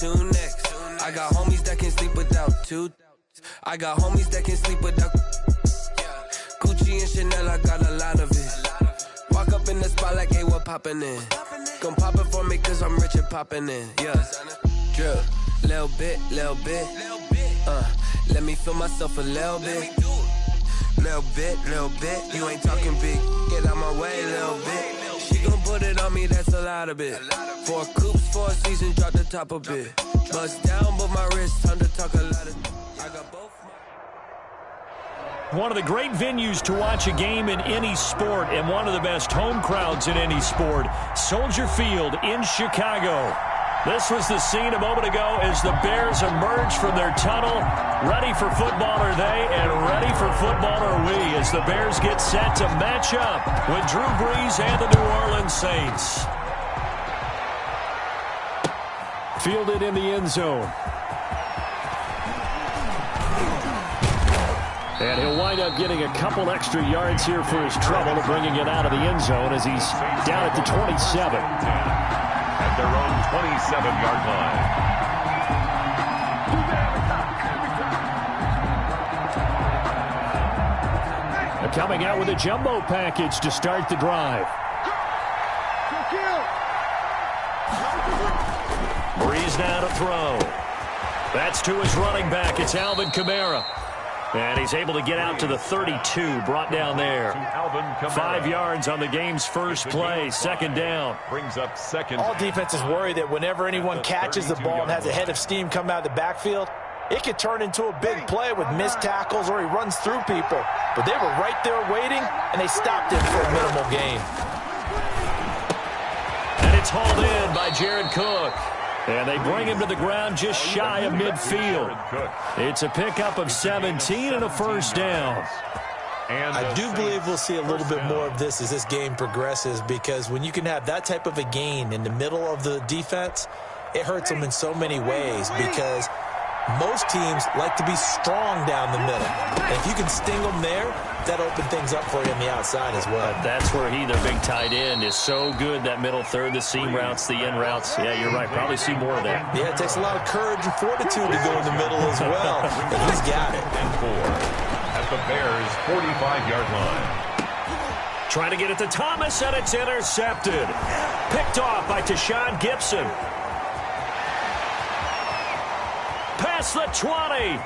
Tune next. I got homies that can sleep without two. I got homies that can sleep without Gucci and Chanel, I got a lot of it. Walk up in the spot like, hey, what poppin' in? Gon' pop it for me cause I'm rich and poppin' in. Yeah. Drip, little bit. Let me feel myself a little bit. Little bit. You ain't talking big. Get out my way, little bit. She gon' put it on me, that's a lot of it. 4 coops, 4 seasons, drop the top a bit. Bust down, but my wrist, time to talk a lot of. I got both. One of the great venues to watch a game in any sport and one of the best home crowds in any sport, Soldier Field in Chicago. This was the scene a moment ago as the Bears emerged from their tunnel. Ready for football are they, and ready for football are we as the Bears get set to match up with Drew Brees and the New Orleans Saints. Fielded in the end zone. And he'll wind up getting a couple extra yards here for his trouble, bringing it out of the end zone as he's down at the 27. At their own 27-yard line. They're coming out with a jumbo package to start the drive. Breeze now to throw. That's to his running back. It's Alvin Kamara. And he's able to get out to the 32, brought down there. 5 yards on the game's first play, second down. Brings up second. All defenses worry that whenever anyone catches the ball and has a head of steam come out of the backfield, it could turn into a big play with missed tackles or he runs through people. But they were right there waiting, and they stopped him for a minimal gain. And it's hauled in by Jared Cook. And they bring him to the ground just shy of midfield. It's a pickup of 17 and a first down. I do believe we'll see a little bit more of this as this game progresses, because when you can have that type of a gain in the middle of the defense, it hurts them in so many ways, because most teams like to be strong down the middle. And if you can sting them there, that opens things up for you on the outside as well. That's where their big tight end, is so good, that middle third, the seam routes, the in routes. Yeah, you're right. Probably see more of that. Yeah, it takes a lot of courage and fortitude to go in the middle as well. And he's got it. And 4 at the Bears' 45-yard line. Trying to get it to Thomas, and it's intercepted. Picked off by Tashawn Gibson. Past the 20.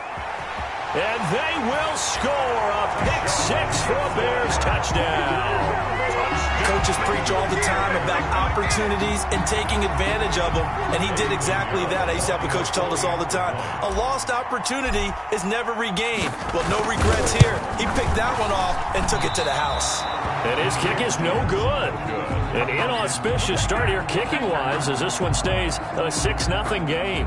And they will score a pick 6 for a Bears touchdown. Coaches preach all the time about opportunities and taking advantage of them, and he did exactly that. I used to have a coach tell us all the time, a lost opportunity is never regained. Well, no regrets here. He picked that one off and took it to the house. And his kick is no good. An inauspicious start here kicking-wise as this one stays a 6-0 game.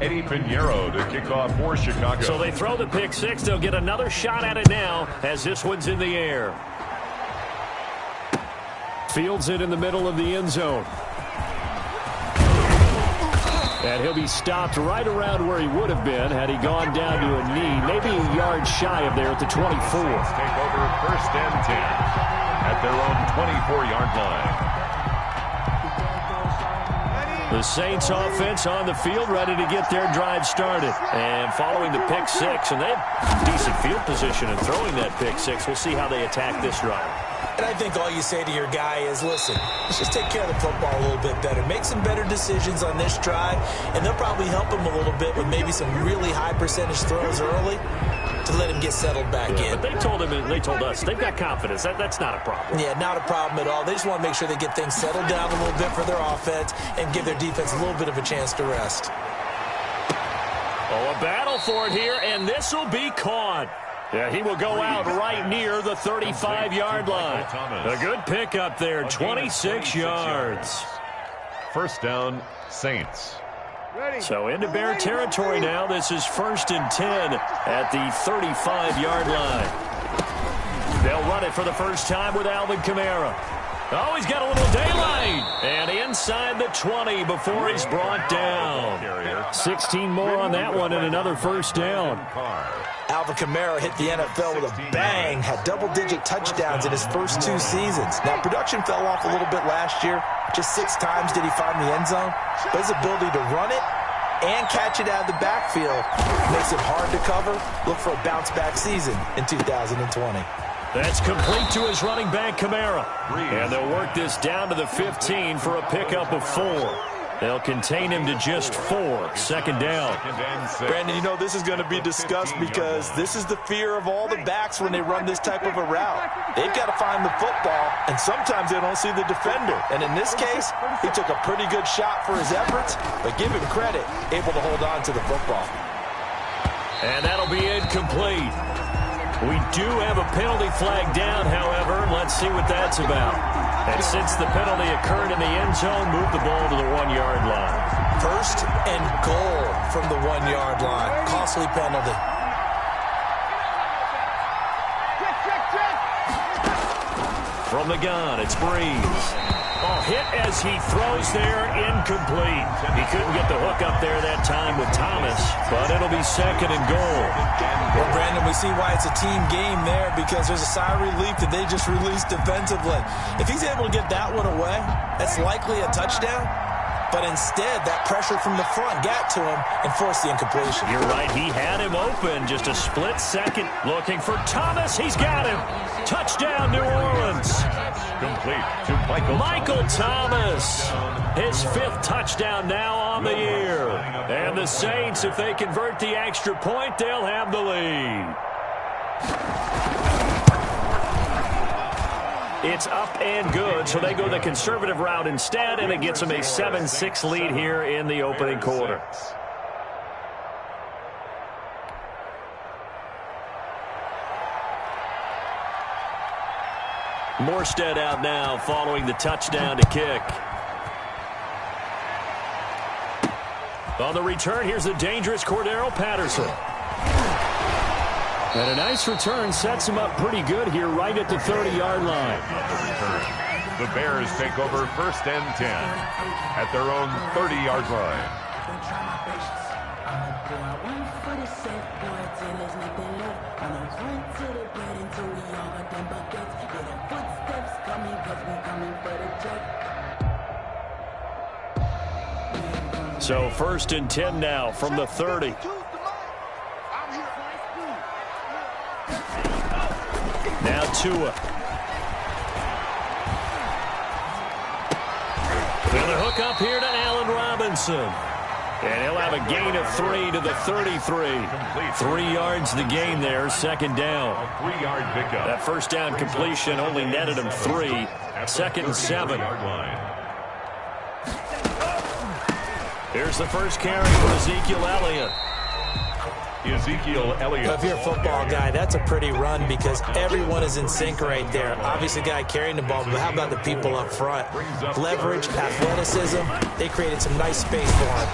Eddie Pinheiro to kick off for Chicago. So they throw the pick 6. They'll get another shot at it now as this one's in the air. Fields it in the middle of the end zone. And he'll be stopped right around where he would have been had he gone down to a knee, maybe a yard shy of there at the 24. Take over first and 10 at their own 24-yard line. The Saints offense on the field, ready to get their drive started. And following the pick 6, and they have decent field position in throwing that pick 6. We'll see how they attack this drive. And I think all you say to your guy is, listen, let's just take care of the football a little bit better. Make some better decisions on this drive, and they'll probably help him a little bit with maybe some really high percentage throws early to let him get settled back in. But they told him, and they told us, they've got confidence. That's not a problem. Yeah, not a problem at all. They just want to make sure they get things settled down a little bit for their offense and give their defense a little bit of a chance to rest. Oh, a battle for it here, and this will be caught. Yeah, he will go out right near the 35-yard line. A good pickup there, 26 yards. First down, Saints. So into Bear territory now. This is 1st and 10 at the 35-yard line. They'll run it for the first time with Alvin Kamara. Oh, he's got a little daylight. And inside the 20 before he's brought down. 16 more on that one and another first down. Alvin Kamara hit the NFL with a bang, had double-digit touchdowns in his first 2 seasons. Now, production fell off a little bit last year. Just 6 times did he find the end zone. But his ability to run it and catch it out of the backfield makes it hard to cover. Look for a bounce-back season in 2020. That's complete to his running back, Kamara. And they'll work this down to the 15 for a pickup of 4. They'll contain him to just 4. Second down. Brandon, you know this is going to be discussed because this is the fear of all the backs when they run this type of a route. They've got to find the football, and sometimes they don't see the defender. And in this case, he took a pretty good shot for his efforts, but give him credit, able to hold on to the football. And that'll be incomplete. We do have a penalty flag down, however. Let's see what that's about. And since the penalty occurred in the end zone, move the ball to the 1-yard line. First and goal from the 1-yard line. Costly penalty. From the gun, it's Breeze. Oh, hit as he throws there, incomplete. He couldn't get the hook up there that time with Thomas, but it'll be second and goal. Well, Brandon, we see why it's a team game there because there's a sigh of relief that they just released defensively. If he's able to get that one away, that's likely a touchdown. But instead, that pressure from the front got to him and forced the incompletion. You're right. He had him open. Just a split second. Looking for Thomas. He's got him. Touchdown, New Orleans. Complete to Michael Thomas. His 5th touchdown now on the year. And the Saints, if they convert the extra point, they'll have the lead. It's up and good, so they go the conservative route instead, and it gets them a 7-6 lead here in the opening quarter. Morstead out now following the touchdown to kick. On the return, here's the dangerous Cordero Patterson. And a nice return sets him up pretty good here right at the 30-yard line. The Bears take over first and 10 at their own 30-yard line. So first and 10 now from the 30. Now Tua. And the hook up here to Allen Robinson. And he'll have a gain of 3 to the 33. 3 yards the gain there, second down. A 3-yard pickup. That first down completion only netted him 3. Second and 7. Here's the first carry for Ezekiel Elliott. Ezekiel Elliott. If you're a football guy, that's a pretty run because everyone is in sync right there. Obviously, the guy carrying the ball, but how about the people up front? Leverage, athleticism, they created some nice space for him.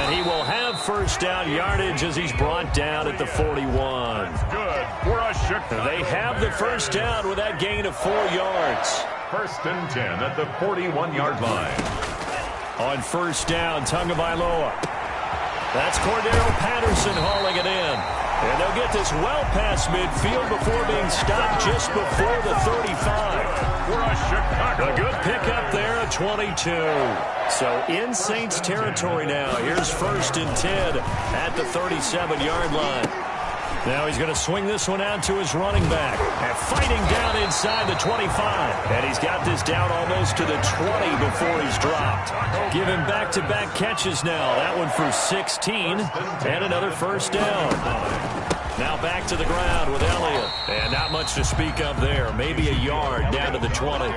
And he will have first down yardage as he's brought down at the 41. Good for a Chicago. They have the first down with that gain of 4 yards. First and 10 at the 41-yard line. On first down, Tagovailoa. That's Cordero Patterson hauling it in. And they'll get this well past midfield before being stopped just before the 35. For a Chicago. A good pickup there at 22. So in Saints territory now. Here's first and 10 at the 37-yard line. Now he's going to swing this one out to his running back. And fighting down inside the 25. And he's got this down almost to the 20 before he's dropped. Give him back-to-back catches now. That one for 16. And another first down. Now back to the ground with Elliott. And not much to speak of there. Maybe a yard down to the 20.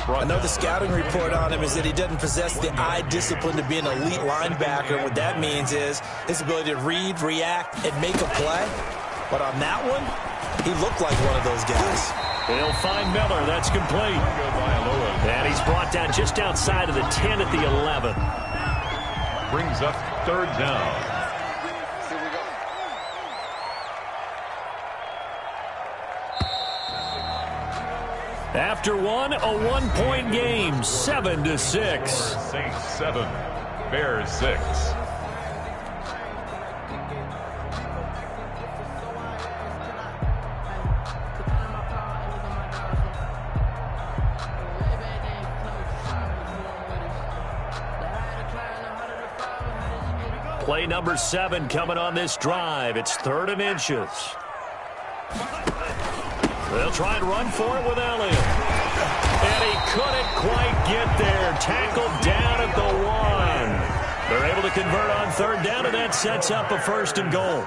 Another scouting report on him is that he doesn't possess the eye discipline to be an elite linebacker. What that means is his ability to read, react, and make a play. But on that one, he looked like one of those guys. They'll find Miller. That's complete. And he's brought down just outside of the 10 at the 11. Brings up third down. After one, a one-point game, 7-6. Saints 7, Bears 6. Play number 7 coming on this drive. It's 3rd and inches. They'll try and run for it with Elliott. And he couldn't quite get there. Tackled down at the 1. They're able to convert on 3rd down, and that sets up a 1st and goal.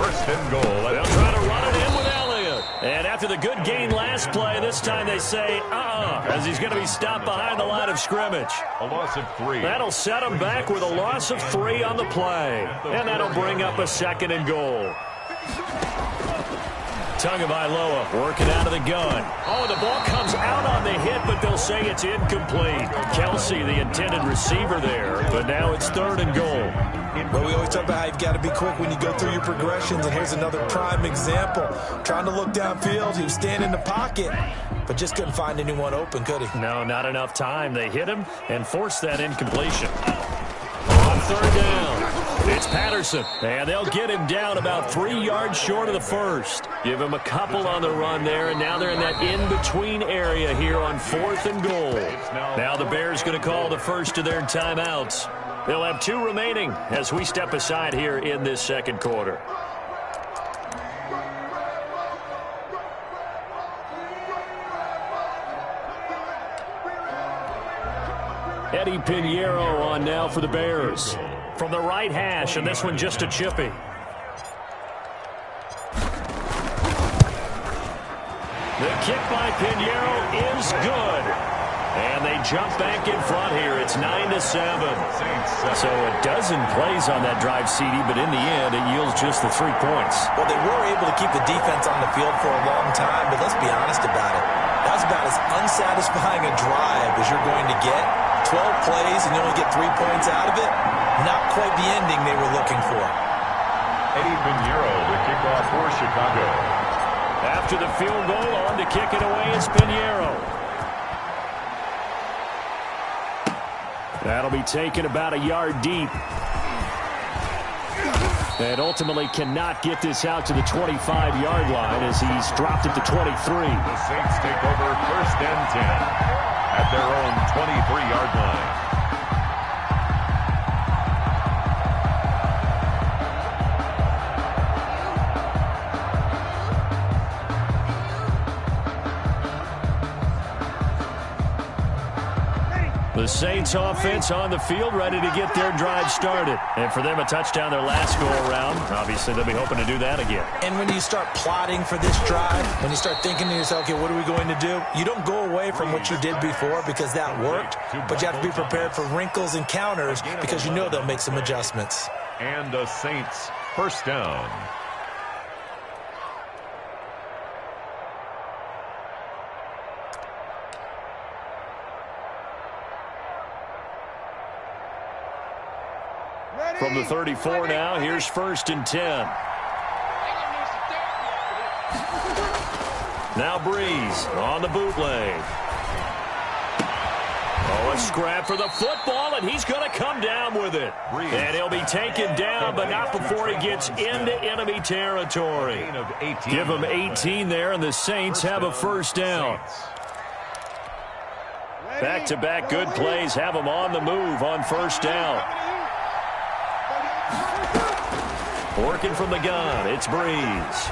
1st and goal. They'll try to run it in with Elliott. And after the good gain last play, this time they say, as he's going to be stopped behind the line of scrimmage. A loss of 3. That'll set him back with a loss of 3 on the play. And that'll bring up a 2nd and goal. Tagovailoa working out of the gun. Oh, the ball comes out on the hit, but they'll say it's incomplete. Kelsey, the intended receiver there, but now it's 3rd and goal. Well, we always talk about how you've got to be quick when you go through your progressions, and here's another prime example. Trying to look downfield, he was standing in the pocket, but just couldn't find anyone open, could he? No, not enough time. They hit him and forced that incompletion. On 3rd down, it's Patterson, and they'll get him down about 3 yards short of the 1st. Give him a couple on the run there, and now they're in that in-between area here on 4th and goal. Now the Bears going to call the first of their timeouts. They'll have 2 remaining as we step aside here in this 2nd quarter. Eddie Pinheiro on now for the Bears. From the right hash, and this one just a chippy. The kick by Pinheiro is good. And they jump back in front here. It's 9-7. So a dozen plays on that drive, CD, but in the end, it yields just the 3 points. Well, they were able to keep the defense on the field for a long time, but let's be honest about it. That was about as unsatisfying a drive as you're going to get. 12 plays and you only get 3 points out of it. Not quite the ending they were looking for. Eddie Pinheiro, the kickoff for Chicago. After the field goal, on to kick it away is Pinheiro. That'll be taken about a yard deep. And ultimately cannot get this out to the 25-yard line as he's dropped it to 23. The Saints take over 1st and 10 at their own 23-yard line. The Saints offense on the field, ready to get their drive started. And for them, a touchdown their last go-around. Obviously, they'll be hoping to do that again. And when you start plotting for this drive, when you start thinking to yourself, okay, what are we going to do? You don't go away from what you did before because that worked, but you have to be prepared for wrinkles and counters because you know they'll make some adjustments. And the Saints 1st down. From the 34 now, here's 1st and 10. Now Breeze on the bootleg. Oh, a scrap for the football, and he's going to come down with it. And he'll be taken down, but not before he gets into enemy territory. Give him 18 there, and the Saints have a 1st down. Back-to-back good plays have them on the move on 1st down. Working from the gun, it's Breeze.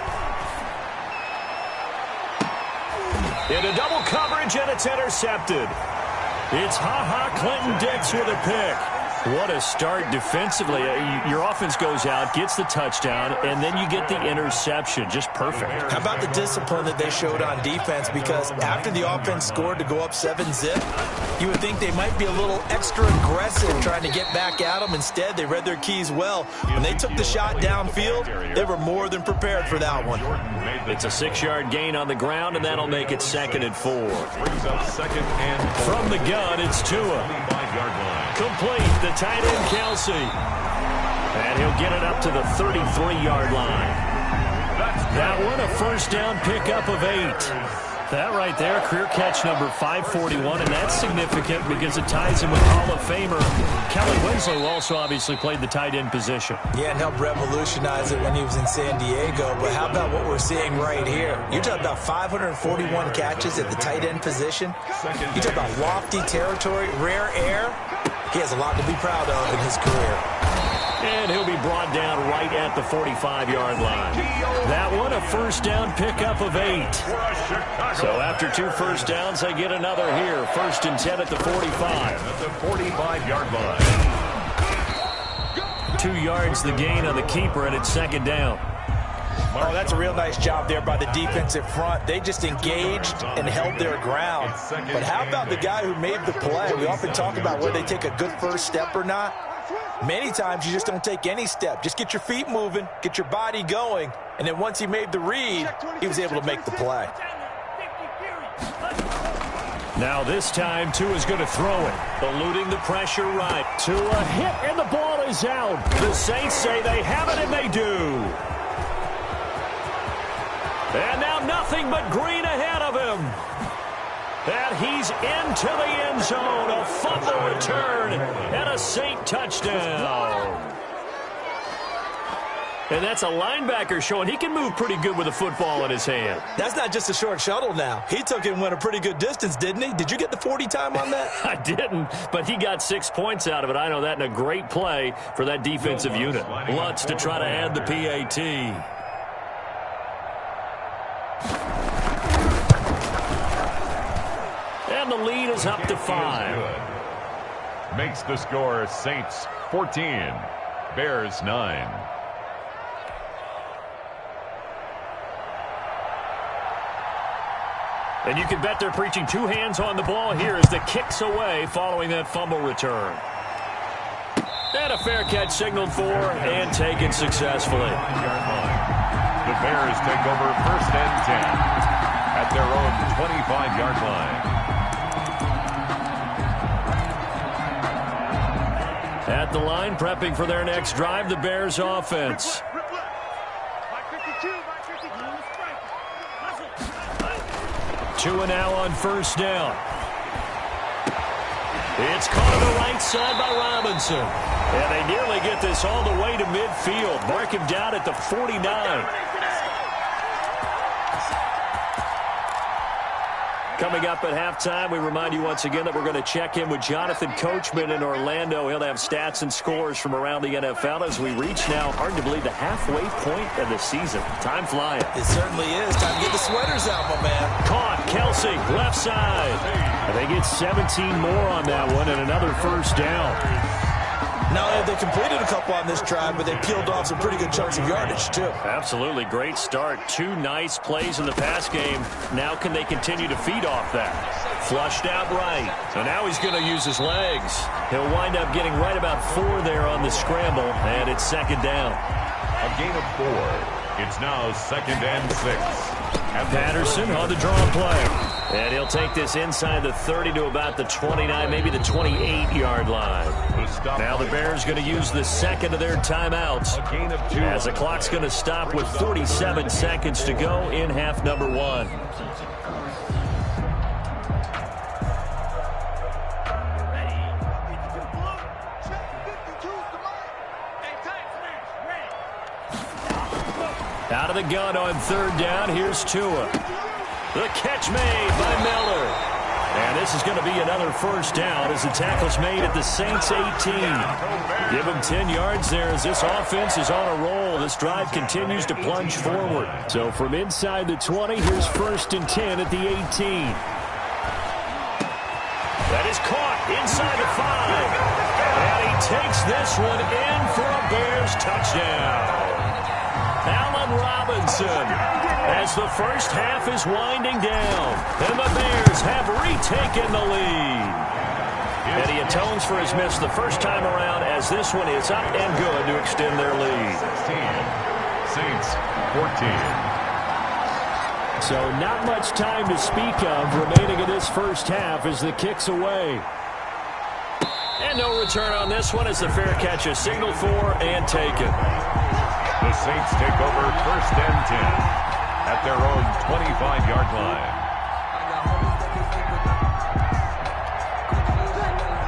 Into double coverage, and it's intercepted. It's Clinton-Dix with a pick. What a start defensively. Your offense goes out, gets the touchdown, and then you get the interception. Just perfect. How about the discipline that they showed on defense? Because after the offense scored to go up 7-zip, you would think they might be a little extra aggressive trying to get back at them. Instead, they read their keys well. When they took the shot downfield, they were more than prepared for that one. It's a 6-yard gain on the ground, and that'll make it 2nd and 4. Brings up 2nd and 4. From the gun, it's Tua. 25-yard line. Complete, the tight end Kelsey. And he'll get it up to the 33-yard line. That's That one a first down pickup of 8. That right there, career catch number 541, and that's significant because it ties him with Hall of Famer Kelly Winslow, who also obviously played the tight end position. Yeah, and helped revolutionize it when he was in San Diego. But how about what we're seeing right here? You're talking about 541 catches at the tight end position. You talk about lofty territory, rare air. He has a lot to be proud of in his career. And he'll be brought down right at the 45-yard line. That one a first down pickup of 8. So after 2 first downs, they get another here. 1st and 10 at the 45. At the 45-yard line. 2 yards the gain on the keeper, and it's 2nd down. Oh, that's a real nice job there by the defensive front. They just engaged and held their ground. But how about the guy who made the play? We often talk about whether they take a good first step or not. Many times you just don't take any step. Just get your feet moving, get your body going, and then once he made the read, he was able to make the play. Now this time, Tua is going to throw it. Eluding the pressure right. Tua hit, and the ball is out. The Saints say they have it, and they do. And now nothing but green ahead of him. And he's into the end zone. A fumble return and a Saint touchdown. And that's a linebacker showing he can move pretty good with a football in his hand. That's not just a short shuttle now. He took it and went a pretty good distance, didn't he? Did you get the 40 time on that? I didn't, but he got 6 points out of it. I know that, and a great play for that defensive unit. Lutz to try to add the PAT. And the lead is up to 5. Makes the score Saints 14, Bears 9. And you can bet they're preaching 2 hands on the ball here as the kick's away following that fumble return. And a fair catch signaled for and taken successfully. The Bears take over 1st and 10 at their own 25-yard line. At the line, prepping for their next drive, the Bears offense. Tua now on 1st down. It's caught on the right side by Robinson. And they nearly get this all the way to midfield. Mark him down at the 49. Coming up at halftime, we remind you once again that we're going to check in with Jonathan Coachman in Orlando. He'll have stats and scores from around the NFL as we reach now, hard to believe, the halfway point of the season. Time flying. It certainly is. Time to get the sweaters out, my man. Caught. Kelsey, left side. And they get 17 more on that one and another 1st down. Not only have they completed a couple on this drive, but they peeled off some pretty good chunks of yardage, too. Absolutely. Great start. 2 nice plays in the pass game. Now can they continue to feed off that? Flushed out right. So now he's going to use his legs. He'll wind up getting right about 4 there on the scramble, and it's 2nd down. A gain of 4. It's now 2nd and 6. Patterson on the draw play. And he'll take this inside the 30 to about the 29, maybe the 28-yard line. Now the Bears going to use the 2nd of their timeouts as the clock's going to stop with 47 seconds to go in half number 1. Out of the gun on 3rd down. Here's Tua. The catch made by Miller. And this is going to be another 1st down as the tackle's made at the Saints 18. Give them 10 yards there as this offense is on a roll. This drive continues to plunge forward. So from inside the 20, here's 1st and 10 at the 18. That is caught inside the 5. And he takes this one in for a Bears touchdown. Allen Robinson, as the first half is winding down, and the Bears have retaken the lead. And he atones for his miss the first time around as this one is up and good to extend their lead. 16, Saints 14. So not much time to speak of remaining in this first half as the kick's away. And no return on this one as the fair catch is signaled for and taken. The Saints take over 1st and 10. at their own 25-yard line.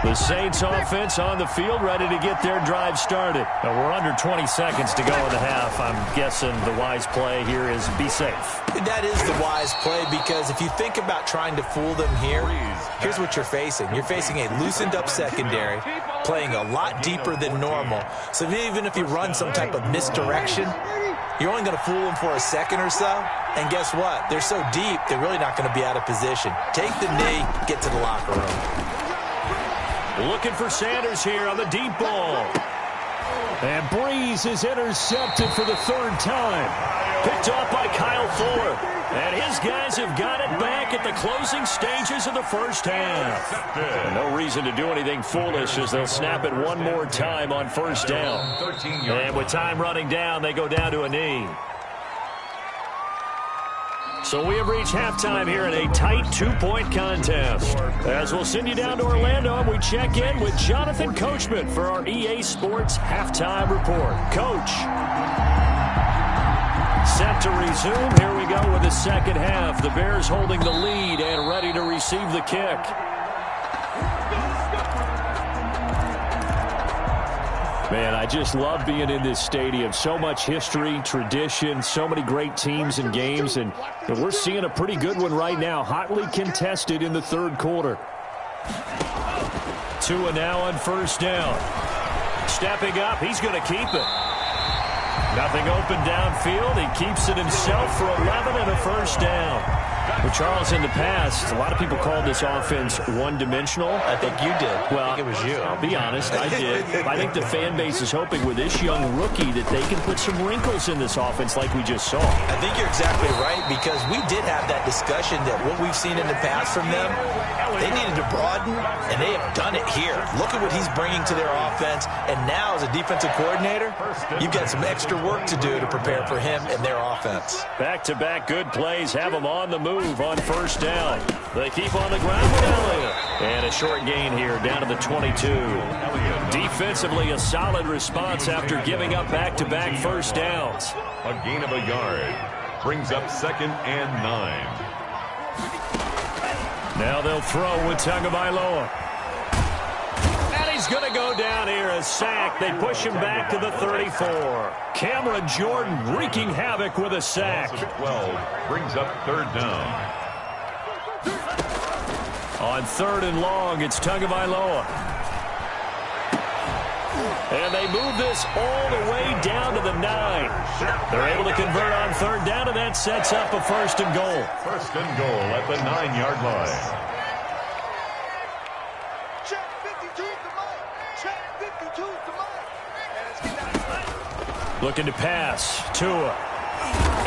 The Saints offense on the field, ready to get their drive started. Now we're under 20 seconds to go in the half. I'm guessing the wise play here is be safe. That is the wise play, because if you think about trying to fool them here, here's what you're facing. You're facing a loosened up secondary, playing a lot deeper than normal. So even if you run some type of misdirection, you're only going to fool them for a second or so. And guess what? They're so deep, they're really not going to be out of position. Take the knee, get to the locker room. Looking for Sanders here on the deep ball. And Breeze is intercepted for the third time. Picked off by Kyle Fuller. And his guys have got it back at the closing stages of the first half. No reason to do anything foolish as they'll snap it one more time on first down. And with time running down, they go down to a knee. So we have reached halftime here in a tight two-point contest. As we'll send you down to Orlando, and we check in with Jonathan Coachman for our EA Sports Halftime Report. Coach. Set to resume. Here we go with the second half. The Bears holding the lead and ready to receive the kick. Man, I just love being in this stadium. So much history, tradition, so many great teams and games, and we're seeing a pretty good one right now, hotly contested in the third quarter. Tua now on first down. Stepping up, he's going to keep it. Nothing open downfield. He keeps it himself for 11 and a first down. Well, Charles, in the past, a lot of people called this offense one-dimensional. I think you did. Well, I think it was you. I'll be honest, I did. I think the fan base is hoping with this young rookie that they can put some wrinkles in this offense like we just saw. I think you're exactly right, because we did have that discussion that what we've seen in the past from them, they needed to broaden, and they have done it here. Look at what he's bringing to their offense, and now as a defensive coordinator, you've got some extra work to do to prepare for him and their offense. Back-to-back good plays have them on the move on first down. They keep on the ground with Elliott. And a short gain here down to the 22. Defensively, a solid response after giving up back-to-back first downs. A gain of a yard brings up 2nd and 9. Now they'll throw with Tagovailoa. And he's going to go down here, a sack. They push him back to the 34. Cameron Jordan wreaking havoc with a sack. 12 brings up 3rd down. On 3rd and long, it's Tagovailoa. And they move this all the way down to the 9. They're able to convert on 3rd down, and that sets up a 1st and goal. 1st and goal at the 9-yard line. Check 52 to Mike. Check 52 to Mike. Looking to pass. Tua.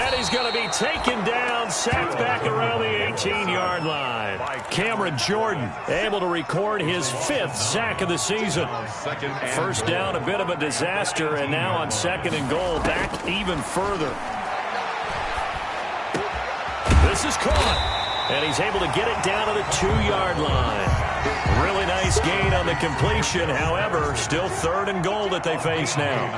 And he's going to be taken down, sacked back around the 18-yard line. Cameron Jordan able to record his 5th sack of the season. First down, a bit of a disaster, and now on 2nd and goal, back even further. This is caught, and he's able to get it down to the 2-yard line. Really nice gain on the completion. However, still 3rd and goal that they face now.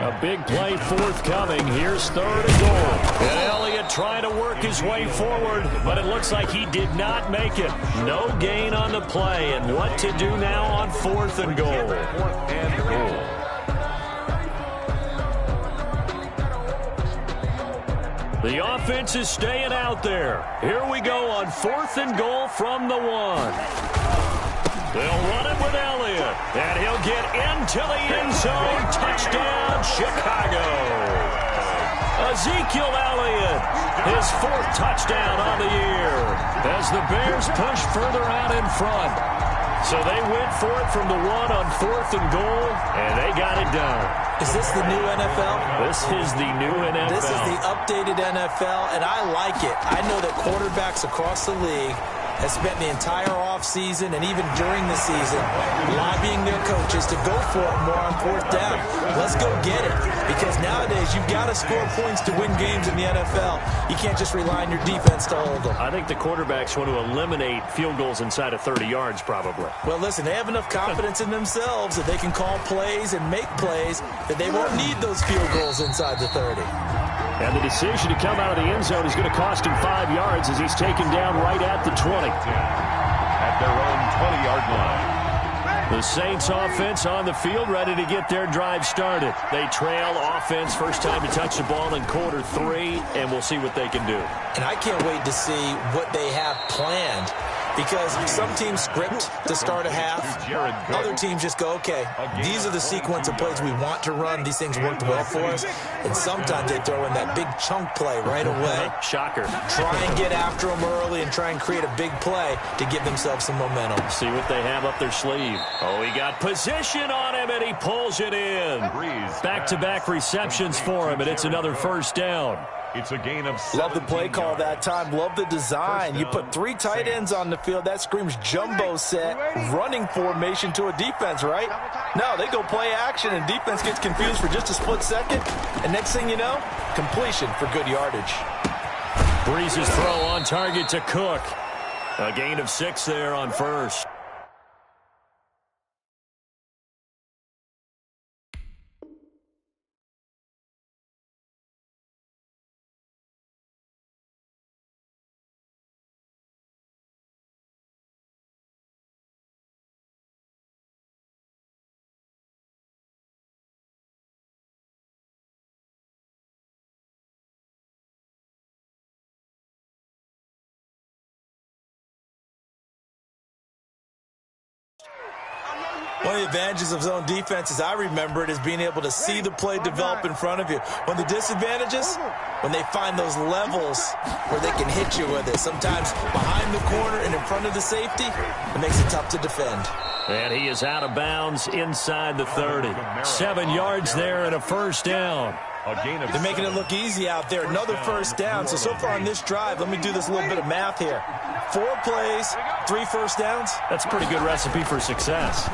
A big play forthcoming. Here's 3rd and goal. And Elliott trying to work his way forward, but it looks like he did not make it. No gain on the play. And what to do now on 4th and goal? 4th and goal. The offense is staying out there. Here we go on 4th and goal from the 1. They'll run it with Elliott, and he'll get into the end zone. Touchdown, Chicago. Ezekiel Elliott, his 4th touchdown on the year, as the Bears push further out in front. So they went for it from the 1 on 4th and goal, and they got it done. Is this the new NFL? This is the new NFL. This is the updated NFL, and I like it. I know that quarterbacks across the league has spent the entire offseason and even during the season lobbying their coaches to go for it more on 4th down. Let's go get it. Because nowadays, you've got to score points to win games in the NFL. You can't just rely on your defense to hold them. I think the quarterbacks want to eliminate field goals inside of 30 yards, probably. Well, listen, they have enough confidence in themselves that they can call plays and make plays that they won't need those field goals inside the 30. And the decision to come out of the end zone is going to cost him 5 yards as he's taken down right at the 20. At their own 20-yard line. The Saints offense on the field, ready to get their drive started. They trail offense, first time to touch the ball in quarter 3, and we'll see what they can do. And I can't wait to see what they have planned, because some teams script to start a half. Other teams just go, okay, these are the sequence of plays we want to run. These things worked well for us. And sometimes they throw in that big chunk play right away. Shocker. Try and get after them early and try and create a big play to give themselves some momentum. See what they have up their sleeve. Oh, he got position on him, and he pulls it in. Back-to-back receptions for him, and it's another first down. It's a gain of 17 Love the play call that time. Love the design. You put 3 tight ends on the field. That screams jumbo set, running formation to a defense, right? No, they go play action, and defense gets confused for just a split second. And next thing you know, completion for good yardage. Breeze's throw on target to Cook. A gain of 6 there on first. One of the advantages of zone defense, as I remember it, is being able to see the play develop in front of you. One of the disadvantages, when they find those levels where they can hit you with it. Sometimes behind the corner and in front of the safety, it makes it tough to defend. And he is out of bounds inside the 30. 7 yards there and a first down. They're making it look easy out there. Another first down. So far on this drive, let me do this little bit of math here. 4 plays, 3 first downs. That's a pretty good recipe for success.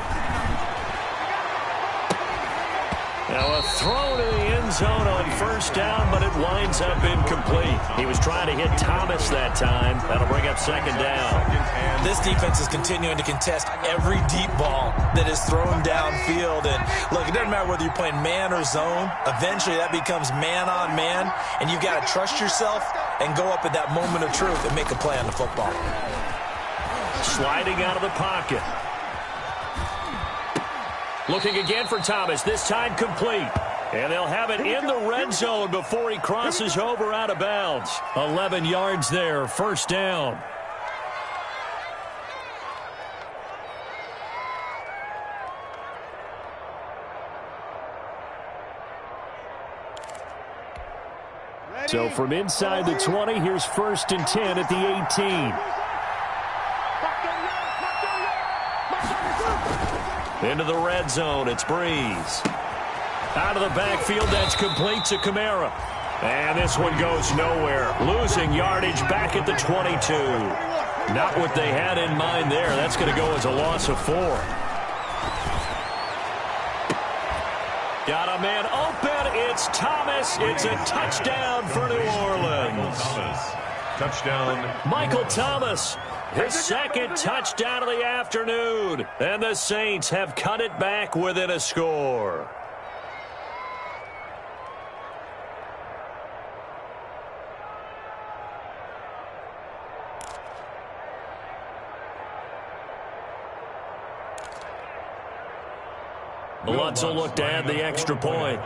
Now a throw to the end zone on first down, but it winds up incomplete. He was trying to hit Thomas that time. That'll bring up second down. This defense is continuing to contest every deep ball that is thrown downfield. And look, it doesn't matter whether you're playing man or zone. Eventually that becomes man on man, and you've got to trust yourself and go up at that moment of truth and make a play on the football. Sliding out of the pocket. Looking again for Thomas, this time complete. And they'll have it in the red zone before he crosses over out of bounds. 11 yards there, first down. So from inside the 20, here's 1st and 10 at the 18. Into the red zone, it's Breeze. Out of the backfield, that's complete to Kamara. And this one goes nowhere. Losing yardage back at the 22. Not what they had in mind there. That's going to go as a loss of 4. Got a man open. It's Thomas. It's a touchdown for New Orleans. Touchdown. Michael Thomas. His second touchdown of the afternoon. And the Saints have cut it back within a score. Lutz will look to add the extra point.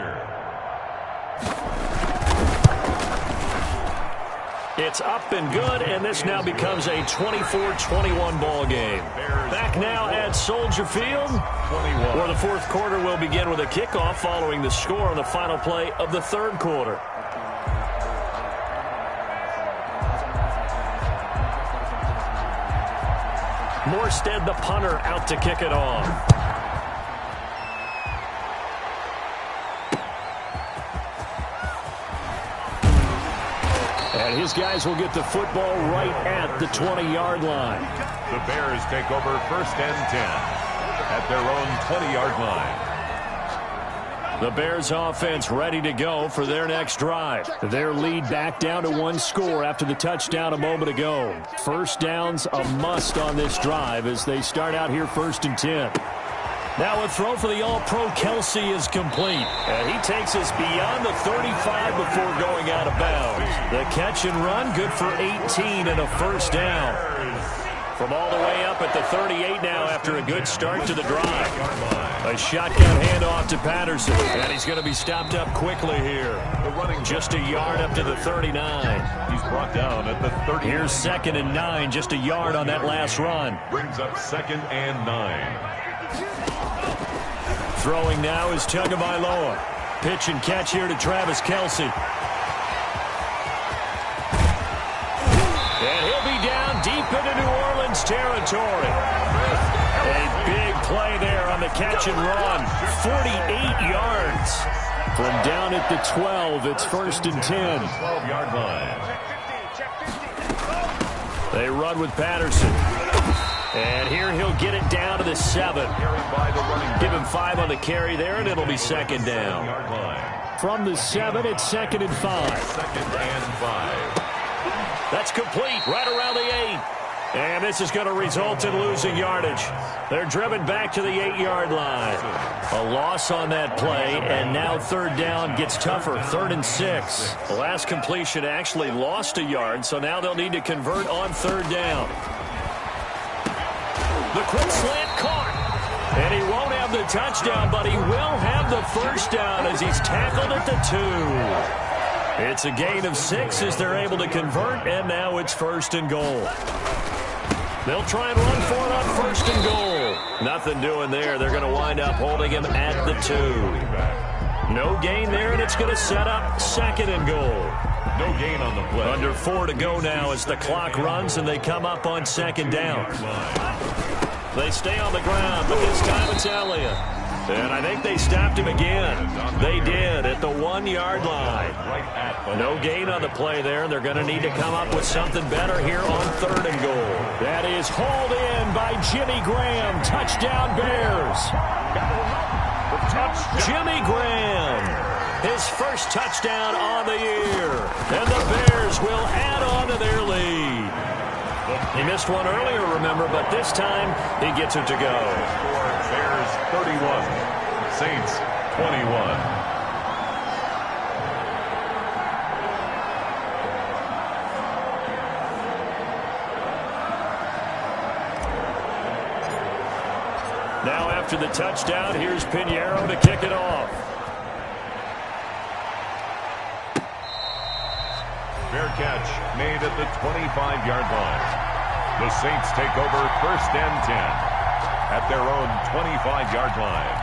It's up and good, and this now becomes a 24-21 ball game. Back now at Soldier Field, where the 4th quarter will begin with a kickoff following the score on the final play of the 3rd quarter. Morstead, the punter, out to kick it off. And his guys will get the football right at the 20-yard line. The Bears take over 1st and 10 at their own 20-yard line. The Bears offense ready to go for their next drive. Their lead back down to 1 score after the touchdown a moment ago. First down's a must on this drive as they start out here 1st and 10. Now a throw for the All-Pro Kelsey is complete. And he takes us beyond the 35 before going out of bounds. The catch and run, good for 18 and a first down. From all the way up at the 38 now after a good start to the drive. A shotgun handoff to Patterson. And he's going to be stopped up quickly here. Just a yard up to the 39. He's brought down at the 30. Here's 2nd and 9, just a yard on that last run. Brings up 2nd and 9. Throwing now is Tagovailoa. Pitch and catch here to Travis Kelce. And he'll be down deep into New Orleans territory. A big play there on the catch and run. 48 yards. From down at the 12, it's 1st and 10. 12-yard line. They run with Patterson. And here he'll get it down to the 7. Give him 5 on the carry there, and it'll be 2nd down. From the 7, it's 2nd and 5. 2nd and 5. That's complete right around the 8. And this is going to result in losing yardage. They're driven back to the 8-yard line. A loss on that play, and now 3rd down gets tougher. 3rd and 6. The last completion actually lost a yard, so now they'll need to convert on 3rd down. The quick slant caught. And he won't have the touchdown, but he will have the first down as he's tackled at the 2. It's a gain of 6 as they're able to convert, and now it's 1st and goal. They'll try and run for it on 1st and goal. Nothing doing there. They're going to wind up holding him at the 2. No gain there, and it's going to set up 2nd and goal. No gain on the play. Under 4 to go now as the clock runs, and they come up on 2nd down. They stay on the ground, but this time it's Elliott. And I think they stopped him again. They did at the 1-yard line. No gain on the play there, and they're going to need to come up with something better here on 3rd and goal. That is hauled in by Jimmy Graham. Touchdown Bears. Jimmy Graham. His first touchdown on the year. And the Bears will add on to their lead. He missed one earlier, remember, but this time he gets it to go. Bears 31, Saints 21. Now after the touchdown, here's Pinheiro to kick it off. Fair catch made at the 25-yard line. The Saints take over 1st and 10 at their own 25-yard line.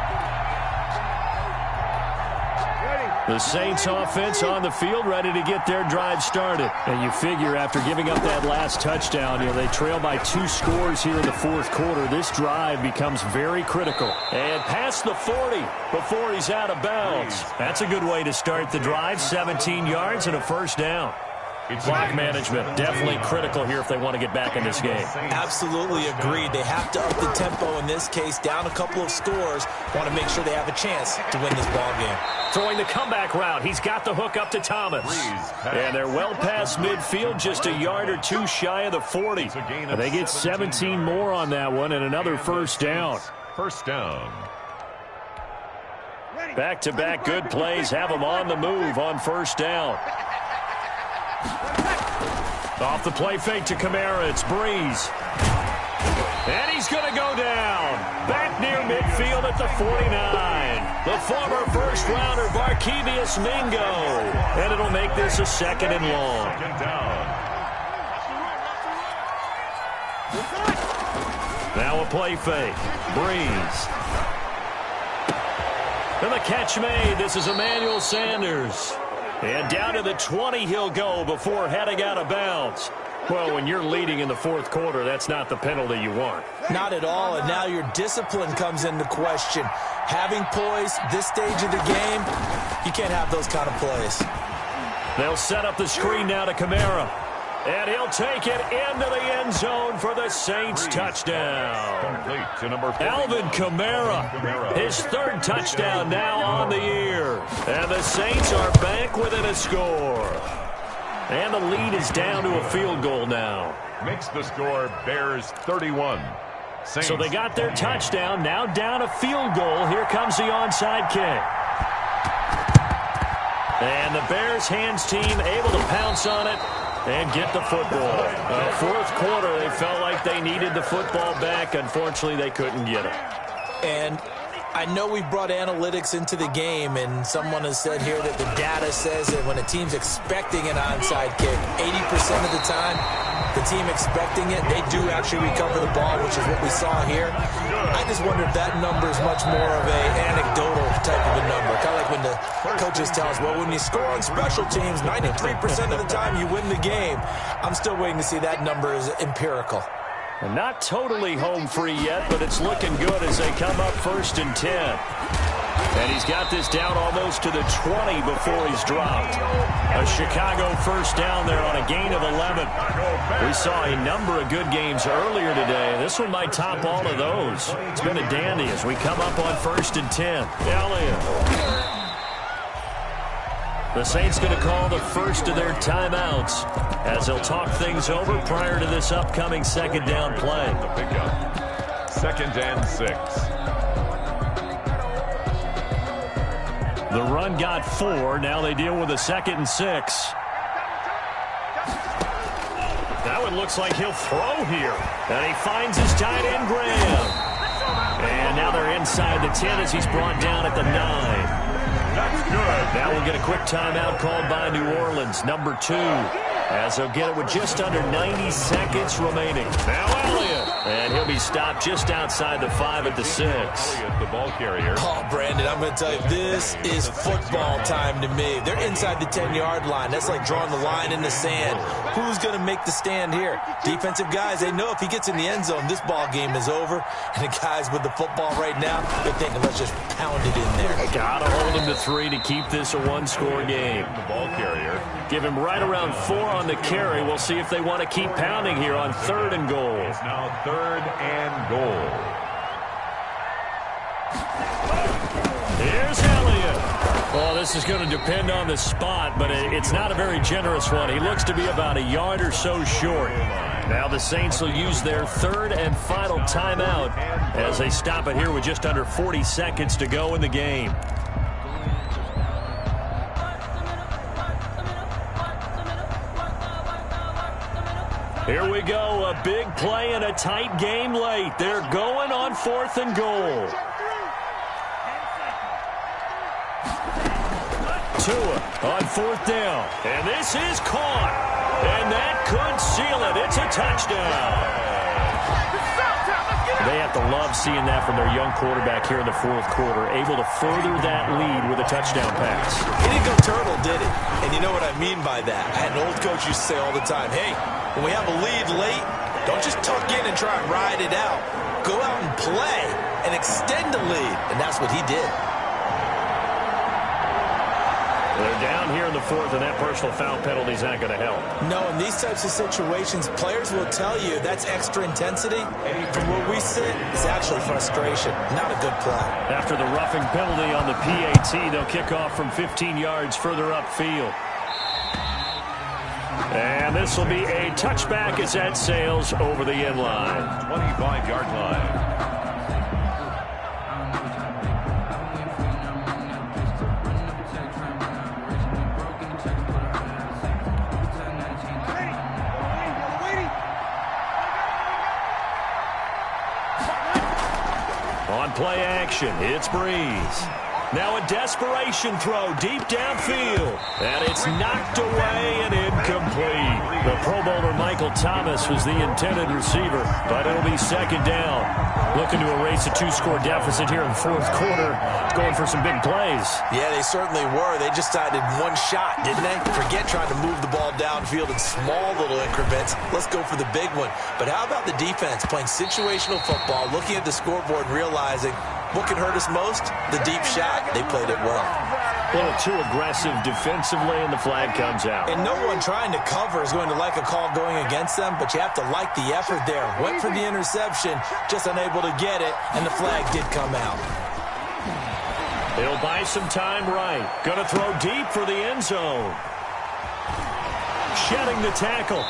The Saints offense on the field ready to get their drive started. And you figure after giving up that last touchdown, they trail by 2 scores here in the 4th quarter. This drive becomes very critical. And past the 40 before he's out of bounds. That's a good way to start the drive. 17 yards and a first down. Clock management definitely critical here if they want to get back in this game. Absolutely agreed. They have to up the tempo in this case. Down a couple of scores. Want to make sure they have a chance to win this ball game. Throwing the comeback route. He's got the hook up to Thomas. And they're well past midfield, just a yard or 2 shy of the 40. And they get 17 more on that one and another first down. First down. Back-to-back good plays have them on the move on first down. Off the play fake to Kamara, it's Breeze. And he's going to go down. Back near midfield at the 49. The former first-rounder, Barkevious Mingo. And it'll make this a 2nd and long. 2nd down. Now a play fake. Breeze. And the catch made. This is Emmanuel Sanders. And down to the 20 he'll go before heading out of bounds. Well, when you're leading in the 4th quarter, that's not the penalty you want. Not at all, and now your discipline comes into question. Having poise this stage of the game, you can't have those kind of plays. They'll set up the screen now to Kamara. And he'll take it into the end zone for the Saints touchdown. Complete to number 40. Alvin Kamara, his 3rd touchdown now on the year. And the Saints are back within a score. And the lead is down to a field goal now. Makes the score Bears 31, So they got their touchdown. Now down a field goal. Here comes the onside kick. And the Bears hands team able to pounce on it and get the football. Fourth quarter, they felt like they needed the football back. Unfortunately, they couldn't get it. And I know we brought analytics into the game, and someone has said here that the data says that when a team's expecting an onside kick, 80% of the time, the team expecting it, they do actually recover the ball, which is what we saw here. I just wonder if that number is much more of an anecdotal type of a number. Kind of like when the coaches tell us, well, when you score on special teams, 93% of the time you win the game. I'm still waiting to see that number is empirical. And not totally home free yet, but it's looking good as they come up 1st and 10. And he's got this down almost to the 20 before he's dropped. A Chicago first down there on a gain of 11. We saw a number of good games earlier today. This one might top all of those. It's been a dandy as we come up on 1st and 10. Elliott. The Saints going to call the first of their timeouts as they'll talk things over prior to this upcoming second down play. The pickup. 2nd and 6. The run got 4. Now they deal with a 2nd and 6. That one looks like he'll throw here. And he finds his tight end, Graham. And now they're inside the 10 as he's brought down at the 9. That's good. Now we'll get a quick timeout called by New Orleans, number 2, as they'll get it with just under 90 seconds remaining. Now Elliott, and he'll be stopped just outside the 5 at the 6. Elliott, the ball carrier. Oh, Brandon, I'm going to tell you, this is football time to me. They're inside the 10-yard line. That's like drawing the line in the sand. Who's going to make the stand here? Defensive guys, they know if he gets in the end zone, this ball game is over. And the guys with the football right now, they're thinking, let's just pound it in there. Got to hold him to 3 to keep this a one-score game. The ball carrier. Give him right around 4 on the carry. We'll see if they want to keep pounding here on 3rd and goal. It's now 3rd and goal. Here's Elliott. Well, this is going to depend on the spot, but it's not a very generous one. He looks to be about a yard or so short. Now the Saints will use their 3rd and final timeout as they stop it here with just under 40 seconds to go in the game. Here we go, a big play and a tight game late. They're going on 4th and goal. Tua on 4th down. And this is caught. And that could seal it. It's a touchdown. They have to love seeing that from their young quarterback here in the 4th quarter, able to further that lead with a touchdown pass. He didn't go turtle, did he? And you know what I mean by that. I had an old coach used to say all the time, hey, when we have a lead late, don't just tuck in and try and ride it out. Go out and play and extend the lead. And that's what he did. They're down here in the 4th, and that personal foul penalty is not going to help. No, in these types of situations, players will tell you that's extra intensity. From where we sit, it's actually frustration. Not a good play. After the roughing penalty on the PAT, they'll kick off from 15 yards further upfield. And this will be a touchback as that sails over the end line. 25-yard line. On play action, it's Breeze. Now a desperation throw deep downfield. And it's knocked away and incomplete. The Pro Bowler Michael Thomas was the intended receiver, but it'll be 2nd down. Looking to erase a 2-score deficit here in the 4th quarter. Going for some big plays. Yeah, they certainly were. They just decided one shot, didn't they? Forget trying to move the ball downfield in small little increments. Let's go for the big one. But how about the defense playing situational football, looking at the scoreboard, realizing what can hurt us most? The deep shot. They played it well. A little too aggressive defensively, and the flag comes out. And no one trying to cover is going to like a call going against them, but you have to like the effort there. Went for the interception, just unable to get it, and the flag did come out. He'll buy some time right. Going to throw deep for the end zone. Shedding the tackle.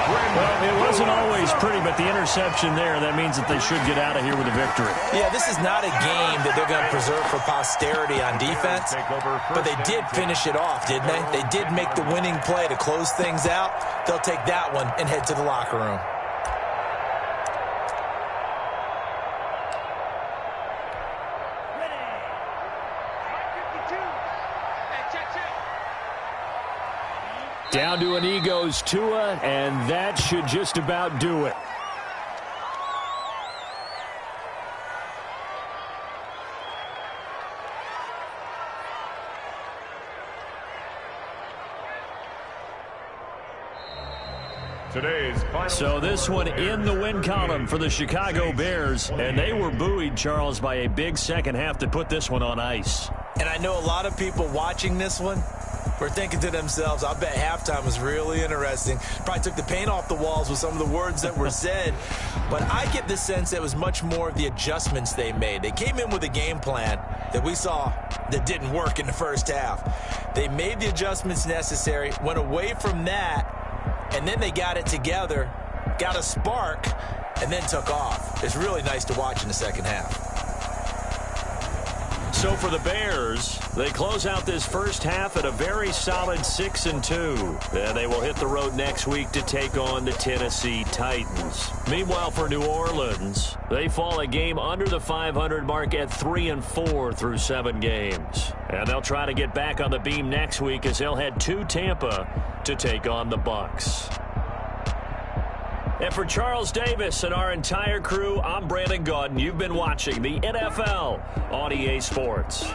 Well, it wasn't always pretty, but the interception there, that means that they should get out of here with a victory. Yeah, this is not a game that they're going to preserve for posterity on defense, but they did finish it off, didn't they? They did make the winning play to close things out. They'll take that one and head to the locker room. Down to an E goes Tua, and that should just about do it. So this one in the win column for the Chicago Bears, and they were buoyed, Charles, by a big second half to put this one on ice. And I know a lot of people watching this one were thinking to themselves, I bet halftime was really interesting. Probably took the paint off the walls with some of the words that were said. But I get the sense it was much more of the adjustments they made. They came in with a game plan that we saw that didn't work in the first half. They made the adjustments necessary, went away from that, and then they got it together, got a spark, and then took off. It's really nice to watch in the second half. So for the Bears, they close out this first half at a very solid 6-2. And they will hit the road next week to take on the Tennessee Titans. Meanwhile, for New Orleans, they fall a game under the 500 mark at 3-4 through 7 games. And they'll try to get back on the beam next week as they'll head to Tampa to take on the Bucs. And for Charles Davis and our entire crew, I'm Brandon Gaudin. You've been watching the NFL on EA Sports.